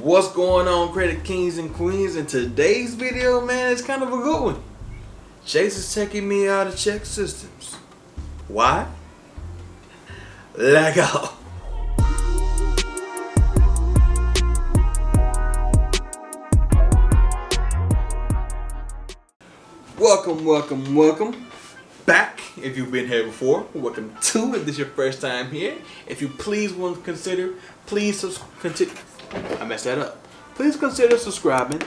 What's going on, credit kings and queens? In today's video, man, it's kind of a good one. Chase is taking me out of check systems. Why? Let go. Welcome back. If you've been here before, welcome to. If this is your first time here, if you please want to consider, please consider subscribing,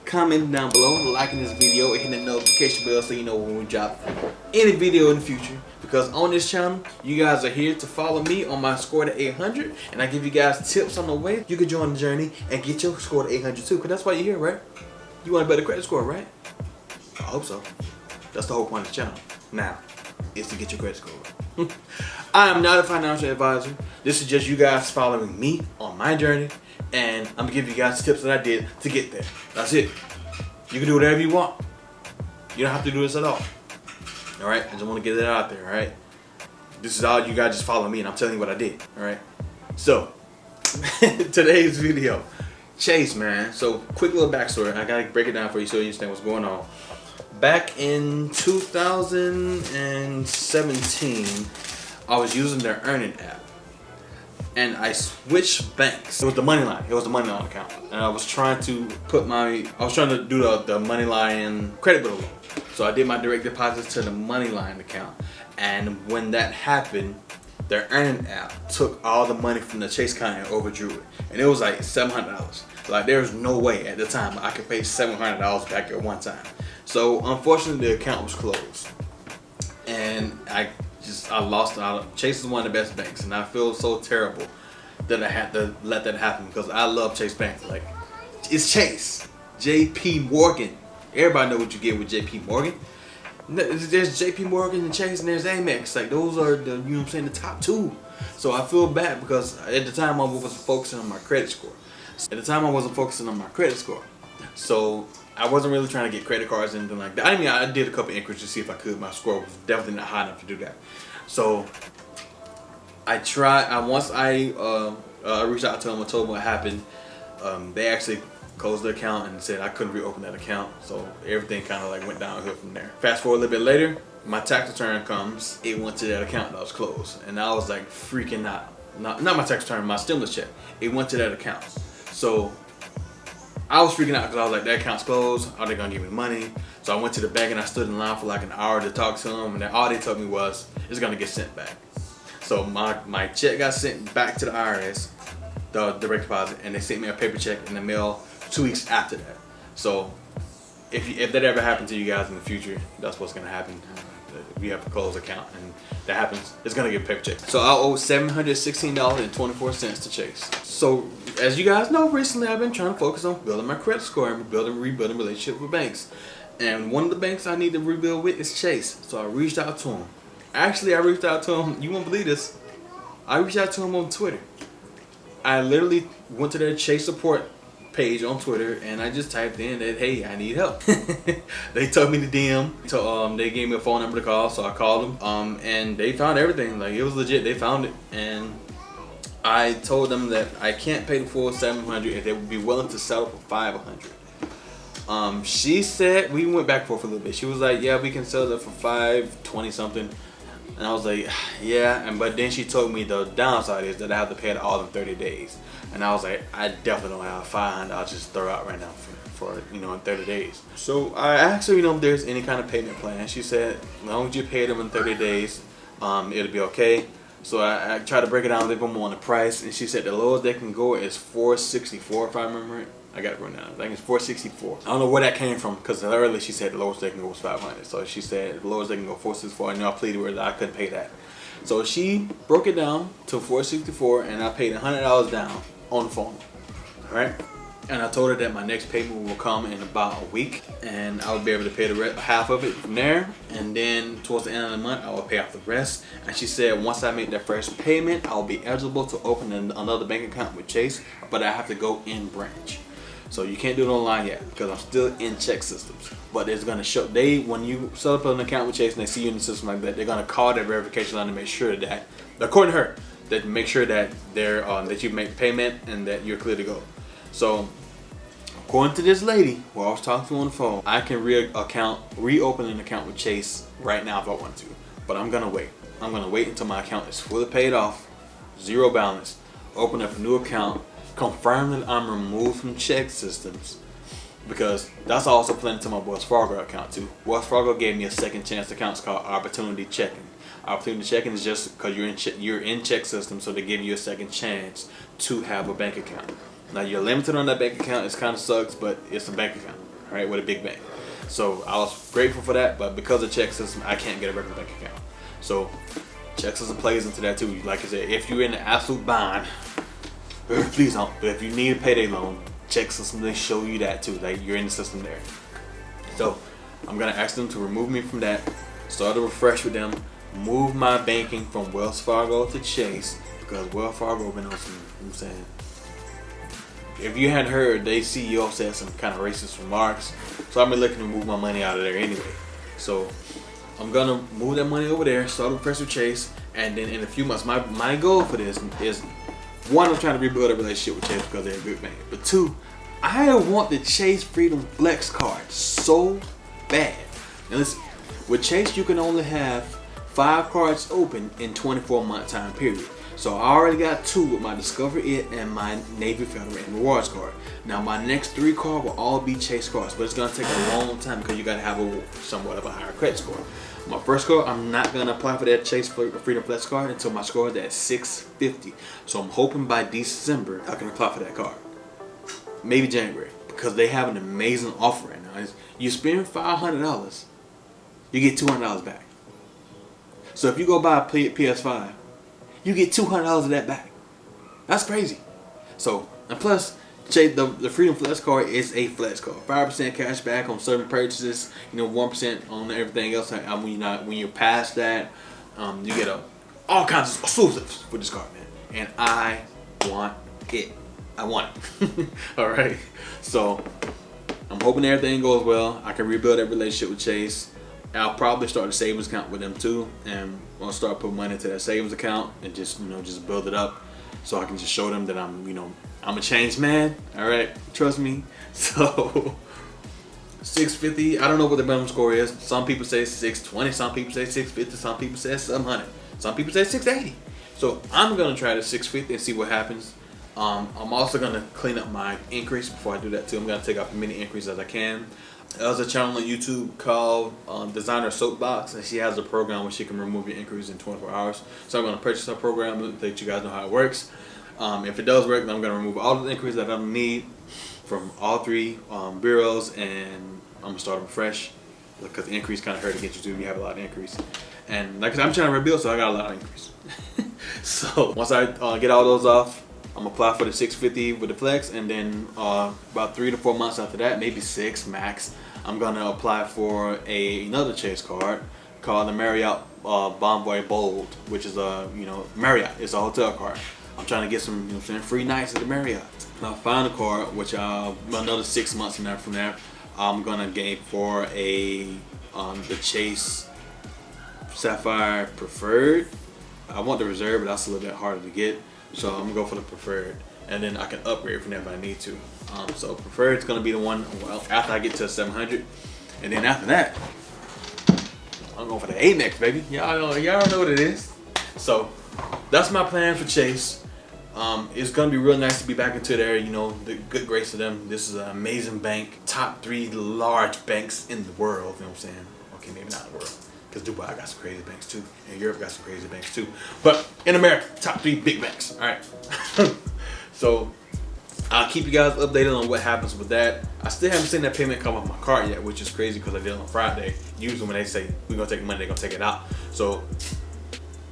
commenting down below, liking this video, and hitting the notification bell so you know when we drop any video in the future. Because on this channel, you guys are here to follow me on my score to 800, and I give you guys tips on the way you can join the journey and get your score to 800 too. Because that's why you're here, right? You want a better credit score, right? I hope so. That's the whole point of the channel. Now, is to get your credit score. I am not a financial advisor. This is just you guys following me on my journey, and I'm gonna give you guys tips that I did to get there. That's it. You can do whatever you want. You don't have to do this at all. All right? I just want to get it out there. All right? This is all you guys just follow me, and I'm telling you what I did. All right? So today's video, Chase, man. So quick little backstory. I gotta break it down for you so you understand what's going on. Back in 2017, I was using their earning app, and I switched banks. It was the Moneyline. It was the Moneyline account, and I was trying to do the Moneyline credit builder loan. So I did my direct deposits to the Moneyline account, and when that happened, their earning app took all the money from the Chase account and overdrew it, and it was like $700. Like, there was no way at the time I could pay $700 back at one time. So unfortunately, the account was closed, and I lost out. Chase is one of the best banks, and I feel so terrible that I had to let that happen because I love Chase Bank. Like, it's Chase, J.P. Morgan. Everybody know what you get with J.P. Morgan. There's J.P. Morgan and Chase, and there's Amex. Like, those are the, you know what I'm saying, the top two. So I feel bad because at the time I wasn't focusing on my credit score. So I wasn't really trying to get credit cards or anything like that. I mean, I did a couple inquiries to see if I could. My score was definitely not high enough to do that. So I tried. Once I reached out to them and told them what happened, they actually closed the account and said I couldn't reopen that account. So everything kind of like went downhill from there. Fast forward a little bit later, my tax return comes. It went to that account that was closed, and I was like freaking out. Not my tax return, my stimulus check. It went to that account. So I was freaking out because I was like, that account's closed. Are they gonna give me money? So I went to the bank and I stood in line for like an hour to talk to them, and then all they told me was it's gonna get sent back. So my check got sent back to the IRS, the direct deposit, and they sent me a paper check in the mail 2 weeks after that. So if that ever happened to you guys in the future, that's what's gonna happen. If you have a closed account and that happens, it's gonna get a paper check. So I owe $716.24 to Chase. So as you guys know, recently I've been trying to focus on building my credit score and rebuilding relationships with banks. And one of the banks I need to rebuild with is Chase. So I reached out to him. Actually, I reached out to him. You won't believe this. I reached out to him on Twitter. I literally went to their Chase support page on Twitter, and I just typed in that, hey, I need help. They told me to DM. So they gave me a phone number to call, so I called them. And they found everything. Like, it was legit. They found it, and I told them that I can't pay the full $700 if they would be willing to settle for $500. She said, we went back and forth a little bit. She was like, yeah, we can sell it for $520 something. And I was like, yeah. But then she told me the downside is that I have to pay it all in 30 days. And I was like, I definitely don't have $500 I'll just throw out right now for in 30 days. So I asked her, if there's any kind of payment plan. She said, as long as you pay them in 30 days, it'll be okay. So I tried to break it down a little bit more on the price, and she said the lowest they can go is $464 if I remember it. I got it written down. I think it's $464. I don't know where that came from because earlier she said the lowest they can go was $500. So she said the lowest they can go $464, and I pleaded with her that I couldn't pay that. So she broke it down to $464, and I paid $100 down on the phone. All right. And I told her that my next payment will come in about a week, and I would be able to pay the half of it from there, and then towards the end of the month I will pay off the rest. And she said once I make that first payment, I'll be eligible to open another bank account with Chase, but I have to go in branch. So you can't do it online yet because I'm still in check systems. But it's gonna show when you set up an account with Chase and they see you in the system like that, they're gonna call that verification line to make sure that, according to her, that make sure that they're that you make payment and that you're clear to go. So according to this lady who I was talking to on the phone, I can reopen an account with Chase right now if I want to. But I'm gonna wait. I'm gonna wait until my account is fully paid off, zero balance, open up a new account, confirm that I'm removed from check systems, because that's also planning to my Wells Fargo account too. Wells Fargo gave me a second chance account. It's called Opportunity Checking. Opportunity Checking is just because you're in check system, so they give you a second chance to have a bank account. Now you're limited on that bank account. It kind of sucks, but it's a bank account, all right, with a big bank. So I was grateful for that, but because of check system, I can't get a regular bank account. So check system plays into that too. Like I said, if you're in the absolute bind, please don't. But if you need a payday loan, check system, they show you that too. Like you're in the system there. So I'm gonna ask them to remove me from that. Start to refresh with them. Move my banking from Wells Fargo to Chase, because Wells Fargo been on some, you know what I'm saying. If you hadn't heard, their CEO said some kind of racist remarks. So I've been looking to move my money out of there anyway. So I'm gonna move that money over there, start with Professor Chase, and then in a few months, my goal for this is, one, I'm trying to rebuild a relationship with Chase because they're a good bank. But two, I want the Chase Freedom Flex card so bad. And listen, with Chase, you can only have 5 cards open in 24-month time period. So I already got 2 with my Discover It and my Navy Federal and Rewards card. Now my next 3 cards will all be Chase cards, but it's gonna take a long time because you gotta have somewhat of a higher credit score. My first card, I'm not gonna apply for that Chase Freedom Flex card until my score is at 650. So I'm hoping by December I can apply for that card. Maybe January, because they have an amazing offer right now. You spend $500, you get $200 back. So if you go buy a PS5, you get $200 of that back. That's crazy. So, and plus, the Freedom Flex card is a flex card. 5% cash back on certain purchases. 1% on everything else. When you're past that, you get all kinds of exclusives with this card, man. And I want it. I want it. All right. So I'm hoping everything goes well. I can rebuild that relationship with Chase. I'll probably start a savings account with them too, and I'll start putting money into that savings account and just build it up, so I can just show them that I'm a changed man. All right, trust me. So 650. I don't know what the minimum score is. Some people say 620. Some people say 650. Some people say 700. Some people say 680. So I'm gonna try the 650 and see what happens. I'm also gonna clean up my increase before I do that too. I'm gonna take out as many increases as I can. There's a channel on YouTube called Designer Soapbox, and she has a program where she can remove your increase in 24 hours. So I'm going to purchase her program and let you guys know how it works. If it does work, then I'm going to remove all the increases that I don't need from all 3 bureaus, and I'm going to start them fresh, because the increase kind of hurt against you too. You have a lot of increase. And like I said, I'm trying to rebuild, so I got a lot of increase. So once I get all those off, I'm gonna apply for the 650 with the flex, and then about 3 to 4 months after that, maybe 6 max, I'm gonna apply for another Chase card called the Marriott Bonvoy Bold, which is Marriott. It's a hotel card. I'm trying to get some free nights at the Marriott. And I'll find a card, which another 6 months from there, I'm gonna gain for the Chase Sapphire Preferred. I want the Reserve, but that's a little bit harder to get. So I'm gonna go for the Preferred, and then I can upgrade from there if I need to. So Preferred is gonna be the one after I get to 700, and then after that, I'm going for the Amex, baby. Y'all know what it is. So that's my plan for Chase. It's gonna be real nice to be back into there. The good grace of them. This is an amazing bank, top 3 large banks in the world. You know what I'm saying? Okay, maybe not in the world, because Dubai got some crazy banks too, and Europe got some crazy banks too. But in America, top 3 big banks. All right. So I'll keep you guys updated on what happens with that. I still haven't seen that payment come off my card yet, which is crazy because I did it on Friday. Usually when they say we're gonna take the money, they're gonna take it out. So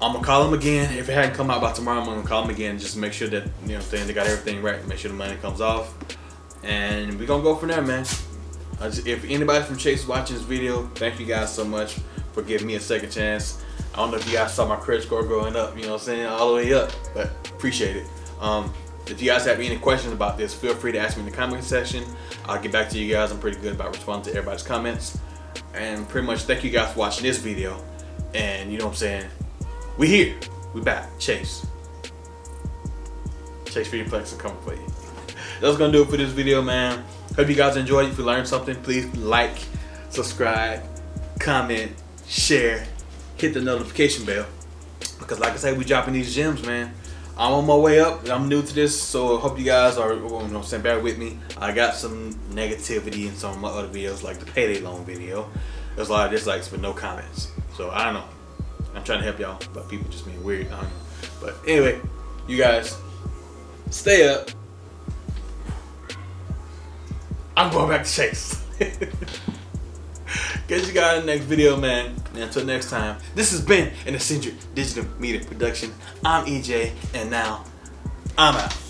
I'm gonna call them again. If it hadn't come out by tomorrow, I'm gonna call them again just to make sure that they got everything right. Make sure the money comes off, and we're gonna go from there, man. If anybody from Chase is watching this video, thank you guys so much for giving me a second chance. I don't know if you guys saw my credit score going up, all the way up, but appreciate it. If you guys have any questions about this, feel free to ask me in the comment section. I'll get back to you guys. I'm pretty good about responding to everybody's comments. And pretty much thank you guys for watching this video. And we here. We back. Chase Freedom Flex is coming for you. that's gonna do it for this video, man. Hope you guys enjoyed. If you learned something, please like, subscribe, comment, share, hit the notification bell. Because like I say, we dropping these gems, man. I'm on my way up. I'm new to this, so I hope you guys are, bear with me. I got some negativity in some of my other videos, like the payday loan video. There's a lot of dislikes but no comments. So I don't know. I'm trying to help y'all, but people just being weird. I don't know. But anyway, you guys stay up. I'm going back to Chase. Catch you guys in the next video, man. And until next time, this has been an Eccentric Digital Media Production. I'm EJ, and now I'm out.